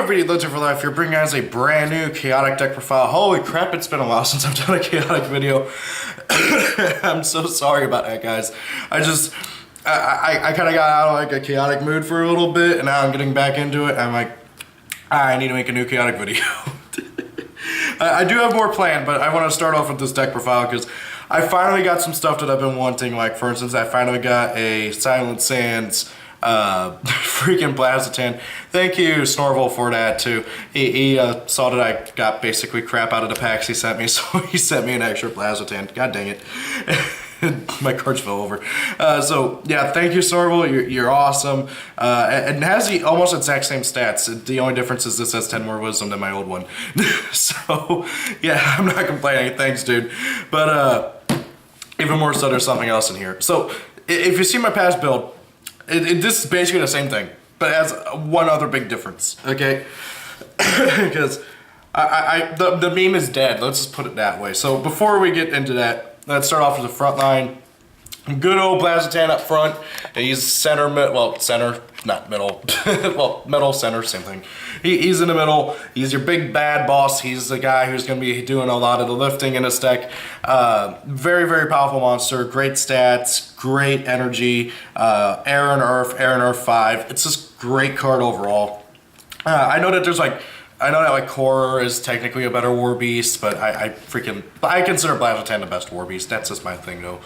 Mipedian Legend for Life here, bringing guys a brand new chaotic deck profile. Holy crap, it's been a while since I've done a chaotic video. I'm so sorry about that, guys. I kind of got out of like a chaotic mood for a little bit, and now I'm getting back into it. I'm like, I need to make a new chaotic video. I do have more planned, but I want to start off with this deck profile because I finally got some stuff that I've been wanting. Like, for instance, I finally got a Silent Sands freaking Blaziken. Thank you, Snorvel, for that too. He saw that I got basically crap out of the packs he sent me, so he sent me an extra Blaziken. God dang it. My cards fell over. So yeah, thank you, Snorvel. You're awesome. And has the almost exact same stats. The only difference is this has 10 more wisdom than my old one. So yeah, I'm not complaining. Thanks, dude. But even more so, there's something else in here. So if you see my past build, this is basically the same thing, but it has one other big difference, okay? Because the meme is dead, let's just put it that way. So before we get into that, let's start off with the front line. Good old Blaziken up front. He's center, not middle, well, middle, center, same thing. He's in the middle. He's your big bad boss. He's the guy who's going to be doing a lot of the lifting in this deck. Very, very powerful monster. Great stats, great energy. Air and Earth 5. It's just great card overall. I know that there's like, I know that like Horror is technically a better Warbeast, but I consider Blaziken the best Warbeast. That's just my thing though.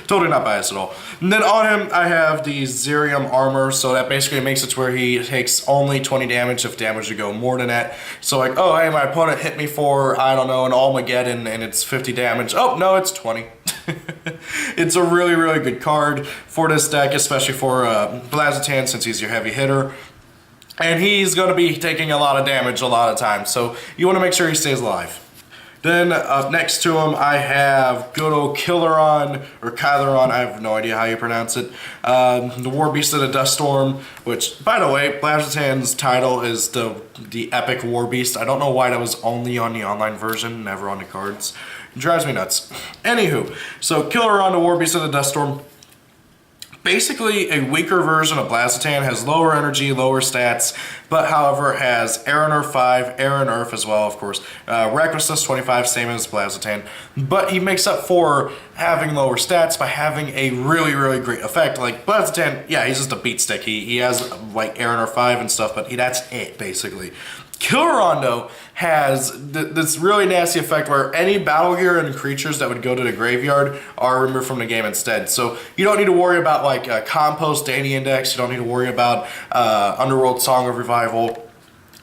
Totally not biased at all. And then on him, I have the Zerium armor, so that basically makes it to where he takes only 20 damage if damage would go more than that. So like, oh hey, my opponent hit me for, I don't know, an Armageddon and it's 50 damage. Oh no, it's 20. It's a really, really good card for this deck, especially for Blaziken since he's your heavy hitter. And he's going to be taking a lot of damage a lot of times, so you want to make sure he stays alive. Then up next to him, I have good old Killeron, or Kyleron, I have no idea how you pronounce it. The Warbeast of the Dust Storm, which, by the way, Blaziken's title is the Epic Warbeast. I don't know why that was only on the online version, never on the cards. It drives me nuts. Anywho, so Killeron, the Warbeast of the Dust Storm. Basically a weaker version of Blaziken, has lower energy, lower stats, but however has Air and Earth 5, Air and Earth as well, of course. Recklessness 25, same as Blaziken. But he makes up for having lower stats by having a really, really great effect. Like Blaziken, yeah, he's just a beat stick. He has like Air and Earth 5 and stuff, but that's it basically. Killeron though has this really nasty effect where any battle gear and creatures that would go to the graveyard are removed from the game instead. So you don't need to worry about like Compost, Danny Index, you don't need to worry about Underworld Song of Revival.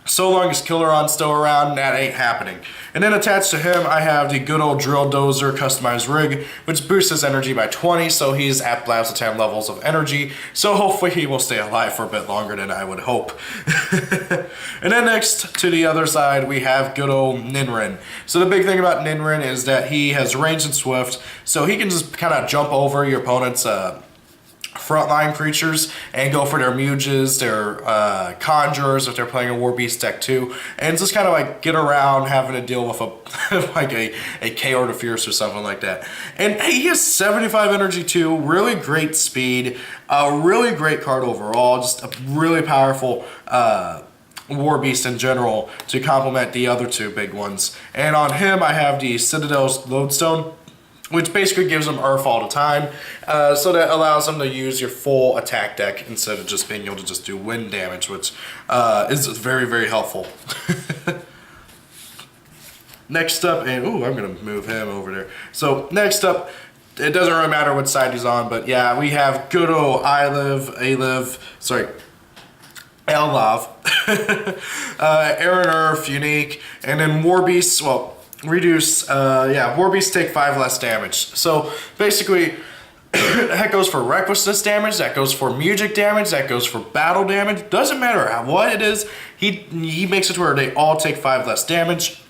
So long as Killeron's still around, that ain't happening. And then attached to him, I have the good old Drill Dozer customized rig, which boosts his energy by 20, so he's at Blaziken levels of energy. So hopefully he will stay alive for a bit longer than I would hope. And then next to the other side, we have good old Ninrin. So the big thing about Ninrin is that he has range and swift, so he can just kind of jump over your opponent's frontline creatures and go for their muges, their conjurers if they're playing a Warbeast deck too, and just kind of like get around having to deal with a like a Chaos of Fierce or something like that. And he has 75 energy too, really great speed, a really great card overall, just a really powerful Warbeast in general to complement the other two big ones. And on him I have the Citadel's Lodestone, which basically gives them Earth all the time, so that allows them to use your full attack deck instead of just being able to just do wind damage, which is very, very helpful. Next up, and ooh, I'm gonna move him over there. So next up, it doesn't really matter what side he's on, but yeah, we have good old Eliv, Air and Earth, Unique, and then Warbeasts, well, reduce, Warbeasts take 5 less damage. So basically, that goes for recklessness damage, that goes for music damage, that goes for battle damage. Doesn't matter what it is, he makes it to where they all take 5 less damage,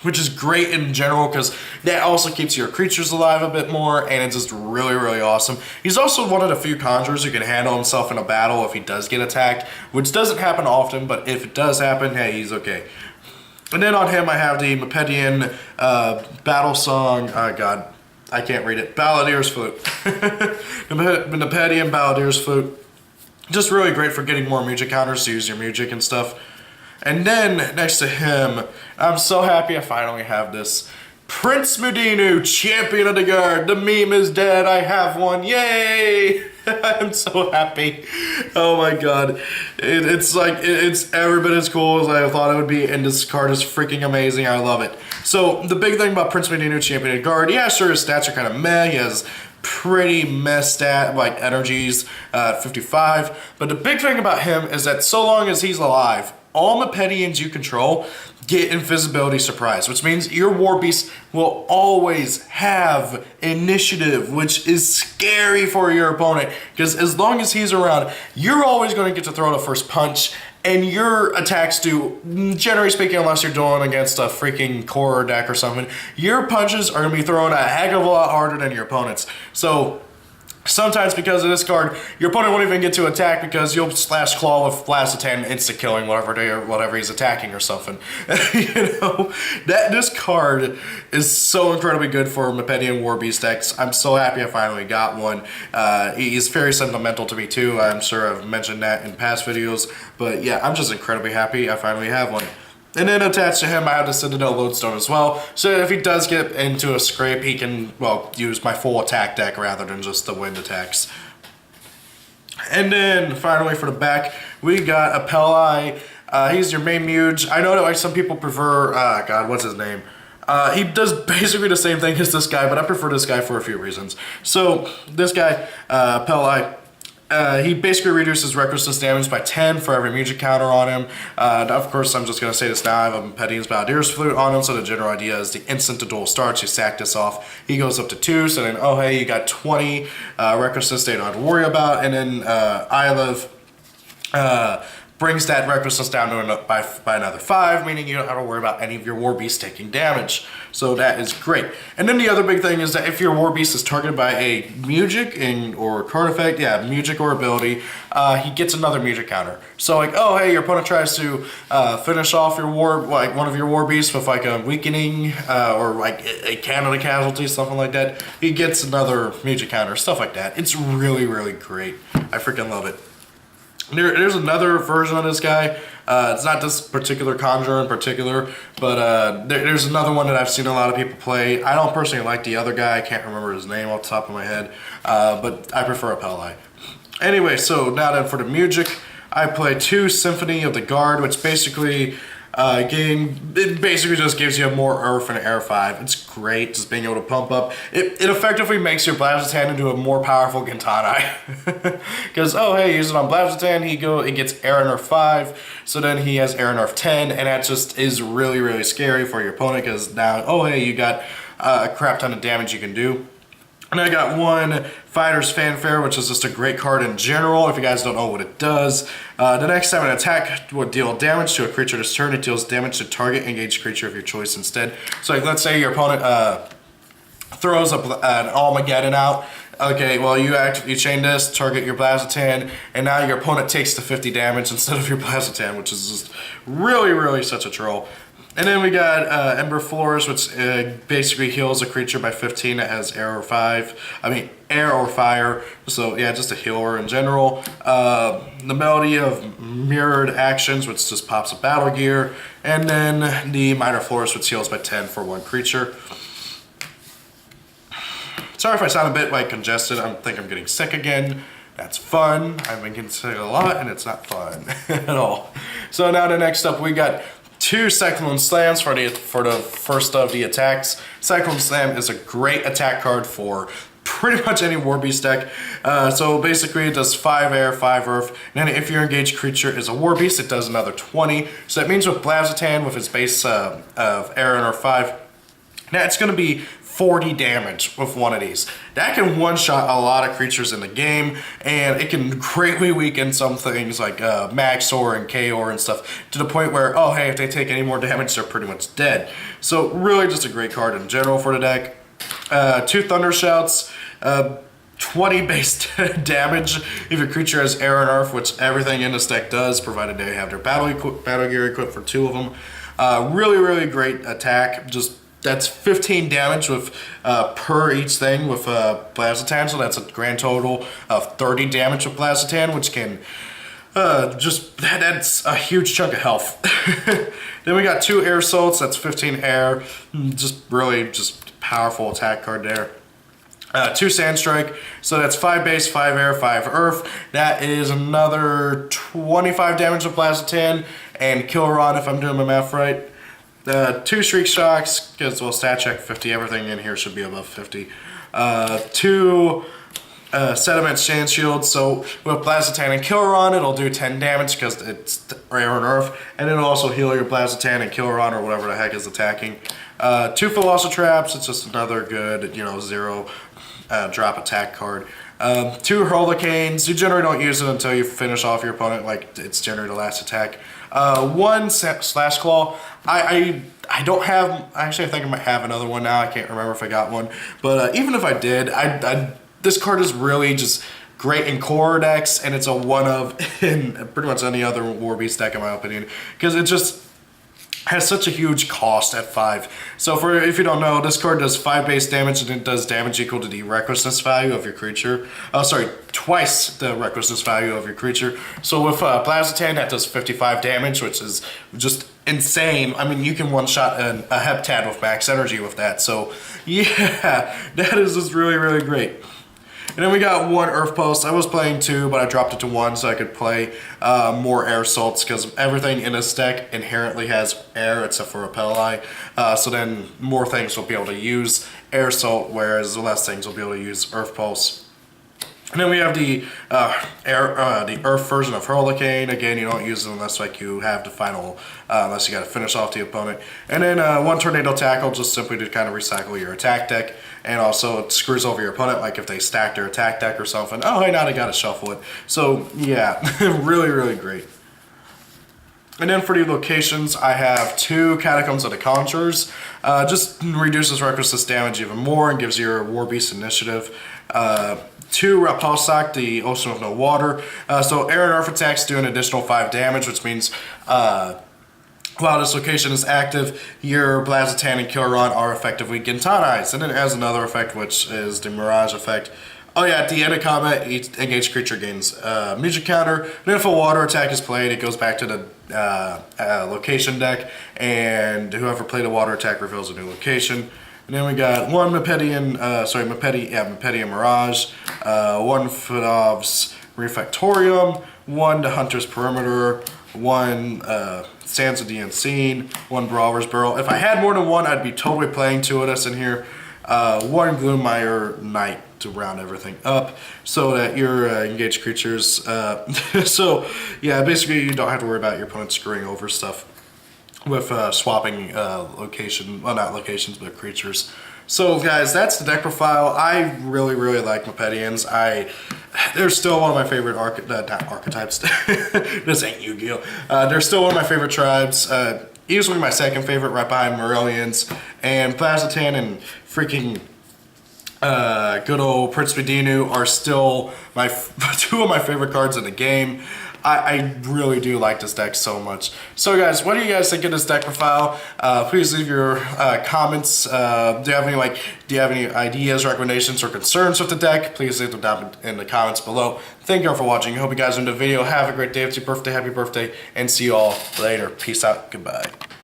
which is great in general because that also keeps your creatures alive a bit more, and it's just really, really awesome. He's also one of the few conjurers who can handle himself in a battle if he does get attacked, which doesn't happen often, but if it does happen, hey, he's okay. And then on him I have the Mipedian battle song, oh god, I can't read it, Balladier's Flute. The Mipedian Balladier's Flute. Just really great for getting more music counters to use your music and stuff. And then next to him, I'm so happy I finally have this. Prince Mipedian, champion of the guard. The meme is dead. I have one. Yay! I'm so happy. Oh my god. It's like, it's every bit as cool as I thought it would be, and this card is freaking amazing. I love it. So, the big thing about Prince Mipedian, champion of the guard, yeah, sure, his stats are kind of meh. He has pretty messed at like energies at 55. But the big thing about him is that so long as he's alive, all Mipedians you control get invisibility surprise, which means your Warbeast will always have initiative, which is scary for your opponent, because as long as he's around, you're always going to get to throw the first punch, and your attacks do, generally speaking, unless you're doing against a freaking core deck or something, your punches are going to be thrown a heck of a lot harder than your opponent's. So sometimes because of this card, your opponent won't even get to attack because you'll slash claw with Blastotan, insta killing whatever he's attacking or something. You know, this card is so incredibly good for Mipedian Warbeast decks. I'm so happy I finally got one. He's very sentimental to me too. I'm sure I've mentioned that in past videos, but yeah, I'm just incredibly happy I finally have one. And then attached to him, I have the Citadel Lodestone as well. So if he does get into a scrape, he can, well, use my full attack deck rather than just the wind attacks. And then finally for the back, we got a Peli. He's your main Muge. I know that like some people prefer, God, what's his name? He does basically the same thing as this guy, but I prefer this guy for a few reasons. So this guy, Peli, he basically reduces recklessness damage by 10 for every music counter on him. Of course, I'm just going to say this now. I have a Mipedian's Baladier's Flute on him, so the general idea is the instant the duel starts, you sack this off. He goes up to 2, so then, oh hey, you got 20 recklessness that you don't have to worry about. And then Ilev brings that recklessness down to by another 5, meaning you don't have to worry about any of your Warbeasts taking damage. So that is great. And then the other big thing is that if your Warbeast is targeted by a music or card effect, yeah, music or ability, he gets another music counter. So like, oh hey, your opponent tries to finish off your one of your Warbeasts with like a weakening or like a Canada casualty, something like that. He gets another music counter, stuff like that. It's really, really great. I freaking love it. There's another version of this guy. It's not this particular conjurer in particular, but there's another one that I've seen a lot of people play. I don't personally like the other guy. I can't remember his name off the top of my head, but I prefer a Peli. Anyway, so now then for the music, I play 2 Symphony of the Guard, which basically it basically just gives you a more Earth and Air 5. It's great, just being able to pump up. It effectively makes your Blastotan into a more powerful Gintanai. Because, oh hey, use it on Blastotan, he gets Air and Earth 5, so then he has Air and Earth 10, and that just is really, really scary for your opponent, because now, oh hey, you got a crap ton of damage you can do. And I got 1 Fighter's Fanfare, which is just a great card in general, if you guys don't know what it does. The next time an attack will deal damage to a creature this turn, it deals damage to target engaged creature of your choice instead. So like, let's say your opponent throws an Armageddon out. Okay, well you chain this, target your Blastotan, and now your opponent takes the 50 damage instead of your Blastotan, which is just really, really such a troll. And then we got Ember Flourish, which basically heals a creature by 15 that has air or fire. So yeah, just a healer in general. The Melody of Mirrored Actions, which just pops a battle gear. And then the Minor Flourish, which heals by 10 for 1 creature. Sorry if I sound a bit like congested. I think I'm getting sick again. That's fun. I've been getting sick a lot, and it's not fun at all. So now the next up, we got 2 Cyclone Slams for the first of the attacks. Cyclone Slam is a great attack card for pretty much any Warbeast deck. So basically it does 5 air, 5 earth, and then if your engaged creature is a Warbeast, it does another 20. So that means with Blastotan, with its base of air and earth 5, that's going to be 40 damage with one of these. That can one-shot a lot of creatures in the game, and it can greatly weaken some things like Maxor and Kaor and stuff, to the point where, oh hey, if they take any more damage, they're pretty much dead. So really just a great card in general for the deck. 2 Thunder Shouts, 20 base damage if your creature has air and earth, which everything in this deck does, provided they have their battle gear equipped for 2 of them. Really, really great attack. Just that's 15 damage with per each thing with Blaziken, so that's a grand total of 30 damage with Blaziken, which can that's a huge chunk of health. Then we got 2 air assaults, that's 15 air, just really just powerful attack card there. 2 Sand Strike, so that's 5 base, 5 air, 5 earth. That is another 25 damage with Blaziken and Kill Rod if I'm doing my math right. 2 Shriek Shocks, because well, stat check 50, everything in here should be above 50. 2 Sediment Sand Shield, so with Blaziken and Kill Rod, it'll do 10 damage because it's air and earth, and it'll also heal your Blaziken and Kill Rod or whatever the heck is attacking. 2 Velocitraps, it's just another good, 0 drop attack card. 2 Hurricanes, you generally don't use it until you finish off your opponent, like it's generally the last attack. 1 Slash Claw, I don't have, actually I think I might have another one now, I can't remember if I got one, but even if I did, this card is really just great in core decks, and it's a one of in pretty much any other Warbeasts deck in my opinion, because it just has such a huge cost at 5. So if you don't know, this card does 5 base damage and it does damage equal to the recklessness value of your creature. Oh, sorry, twice the recklessness value of your creature. So with Blaziken, that does 55 damage, which is just insane. I mean, you can one-shot a Heptad with max energy with that. So yeah, that is just really, really great. And then we got 1 Earth Pulse. I was playing 2, but I dropped it to 1 so I could play more Air Assaults, because everything in this deck inherently has air except for Repel-Eye. So then more things will be able to use Air Assault, whereas the less things will be able to use Earth Pulse. And then we have the Earth version of Hurricane. Again, you don't use it unless like you have the final, unless you got to finish off the opponent. And then 1 Tornado Tackle, just simply to kind of recycle your attack deck. And also it screws over your opponent, like if they stack their attack deck or something. Oh, hey, now they got to shuffle it. So yeah, really, really great. And then for the locations, I have 2 Catacombs of the Conjurers. Just reduces recklessness damage even more and gives your Warbeast initiative. 2 Rapalsak, the Ocean of No Water. So air and earth attacks do an additional 5 damage, which means while this location is active, your Blaziken and Kill Rod are effectively Gintanized. And then it has another effect, which is the Mirage effect. Oh yeah, at the end of combat, each engaged creature gains music counter. And if a water attack is played, it goes back to the location deck, and whoever played a water attack reveals a new location. And then we got 1 Mipedian, Mipedian Mirage, 1 Fidov's Refectorium, 1 The Hunter's Perimeter, 1 Sands of the Unseen, 1 Brawler's Burrow. If I had more than 1, I'd be totally playing 2 of this in here. 1 Gloommire Knight to round everything up, so that your engaged creatures, so yeah, basically you don't have to worry about your opponent screwing over stuff with swapping location, well not locations, but creatures. So guys, that's the deck profile. I really, really like Mipedians. They're still one of my favorite archetypes. This ain't Yu-Gi-Oh! They're still one of my favorite tribes. Easily my second favorite, right behind Morellians. And Blaziken and freaking good old Prince Mipedian are still 2 of my favorite cards in the game. I really do like this deck so much. So guys, what do you guys think of this deck profile? Please leave your comments. Do you have any ideas, recommendations, or concerns with the deck? Please leave them down in the comments below. Thank you all for watching. I hope you guys enjoyed the video. Have a great day. It's your birthday. Happy birthday. And see you all later. Peace out. Goodbye.